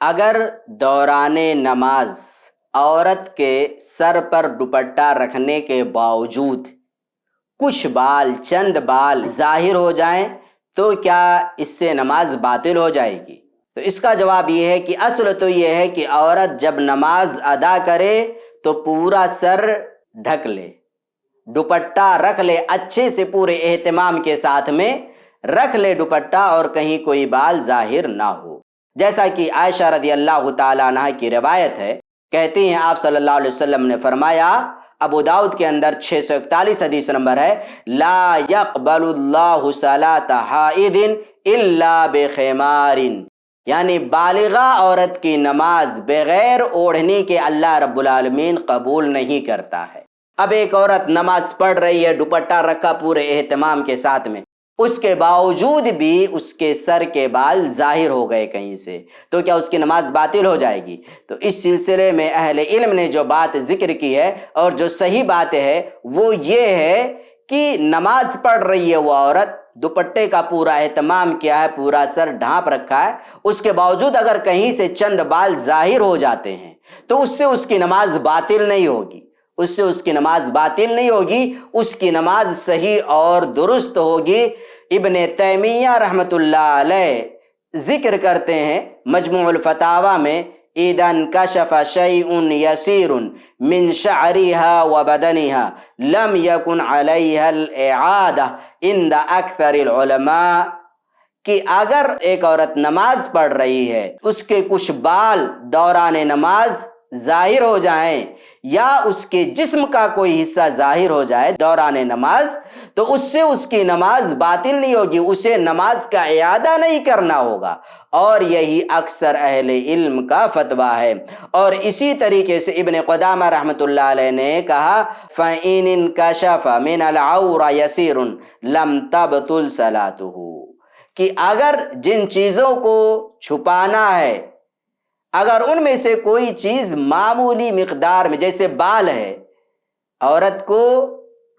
اگر دوران نماز عورت کے سر پر دوپٹہ رکھنے کے باوجود کچھ بال، چند بال ظاہر ہو جائیں تو کیا اس سے نماز باطل ہو جائے گی؟ تو اس کا جواب یہ ہے کہ اصل تو یہ ہے کہ عورت جب نماز ادا کرے تو پورا سر ڈھک لے، دوپٹہ رکھ لے، اچھے سے پورے اہتمام کے ساتھ میں رکھ لے دوپٹہ، اور کہیں کوئی بال ظاہر نہ ہو۔ جیسا کہ عائشہ رضی اللہ تعالیٰ عنہ کی روایت ہے، کہتی ہیں آپ صلی اللہ علیہ وسلم نے فرمایا، ابو داؤد کے اندر 641 حدیث نمبر ہے، لا يقبل اللہ صلاۃ حائض الا بخمار، یعنی بالغہ عورت کی نماز بغیر اوڑھنے کے اللہ رب العالمین قبول نہیں کرتا ہے۔ اب ایک عورت نماز پڑھ رہی ہے، دوپٹہ رکھا پورے اہتمام کے ساتھ میں، اس کے باوجود بھی اس کے سر کے بال ظاہر ہو گئے کہیں سے، تو کیا اس کی نماز باطل ہو جائے گی؟ تو اس سلسلے میں اہل علم نے جو بات ذکر کی ہے اور جو صحیح بات ہے وہ یہ ہے کہ نماز پڑھ رہی ہے وہ عورت، دوپٹے کا پورا اہتمام کیا ہے، پورا سر ڈھانپ رکھا ہے، اس کے باوجود اگر کہیں سے چند بال ظاہر ہو جاتے ہیں تو اس سے اس کی نماز باطل نہیں ہوگی، اس سے اس کی نماز باطل نہیں ہوگی، اس کی نماز صحیح اور درست ہوگی۔ ابن تیمیہ رحمۃ اللہ علیہ ذکر کرتے ہیں مجموع الفتاوی میں، اذا انکشف شیء یسیر من شعرها وبدنها لم یکن علیها الاعادہ عند اکثر العلماء، کہ اگر ایک عورت نماز پڑھ رہی ہے، اس کے کچھ بال دوران نماز ظاہر ہو جائیں یا اس کے جسم کا کوئی حصہ ظاہر ہو جائے دوران نماز، تو اس سے اس کی نماز باطل نہیں ہوگی، اسے نماز کا اعادہ نہیں کرنا ہوگا، اور یہی اکثر اہل علم کا فتویٰ ہے۔ اور اسی طریقے سے ابن قدامہ رحمۃ اللہ علیہ نے کہا، فَإِنِ انْكَشَفَ مِنَ الْعَوْرَ يَسِيرٌ لَمْ تَبْطُلْ صَلَاتُهُ، کہ اگر جن چیزوں کو چھپانا ہے، اگر ان میں سے کوئی چیز معمولی مقدار میں، جیسے بال ہے، عورت کو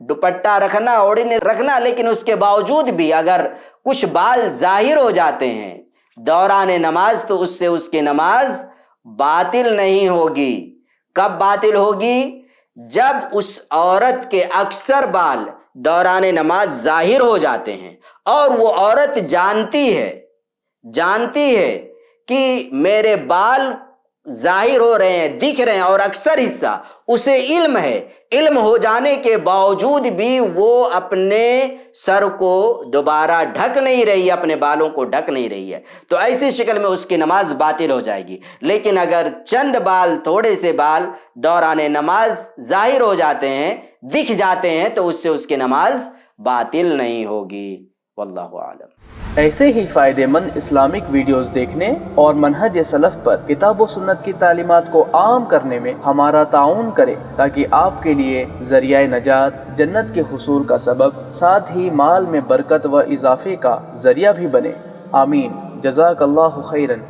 دوپٹہ رکھنا، اوڑھنے رکھنا، لیکن اس کے باوجود بھی اگر کچھ بال ظاہر ہو جاتے ہیں دوران نماز تو اس سے اس کی نماز باطل نہیں ہوگی۔ کب باطل ہوگی؟ جب اس عورت کے اکثر بال دوران نماز ظاہر ہو جاتے ہیں اور وہ عورت جانتی ہے کہ میرے بال ظاہر ہو رہے ہیں، دکھ رہے ہیں، اور اکثر حصہ اسے علم ہے، علم ہو جانے کے باوجود بھی وہ اپنے سر کو دوبارہ ڈھک نہیں رہی ہے، اپنے بالوں کو ڈھک نہیں رہی ہے، تو ایسی شکل میں اس کی نماز باطل ہو جائے گی۔ لیکن اگر چند بال، تھوڑے سے بال دوران نماز ظاہر ہو جاتے ہیں، دکھ جاتے ہیں، تو اس سے اس کی نماز باطل نہیں ہوگی۔ واللہ اعلم۔ ایسے ہی فائدہ مند اسلامک ویڈیوز دیکھنے اور منہج سلف پر کتاب و سنت کی تعلیمات کو عام کرنے میں ہمارا تعاون کریں، تاکہ آپ کے لیے ذریعہ نجات، جنت کے حصول کا سبب، ساتھ ہی مال میں برکت و اضافے کا ذریعہ بھی بنے۔ آمین۔ جزاک اللہ خیرن۔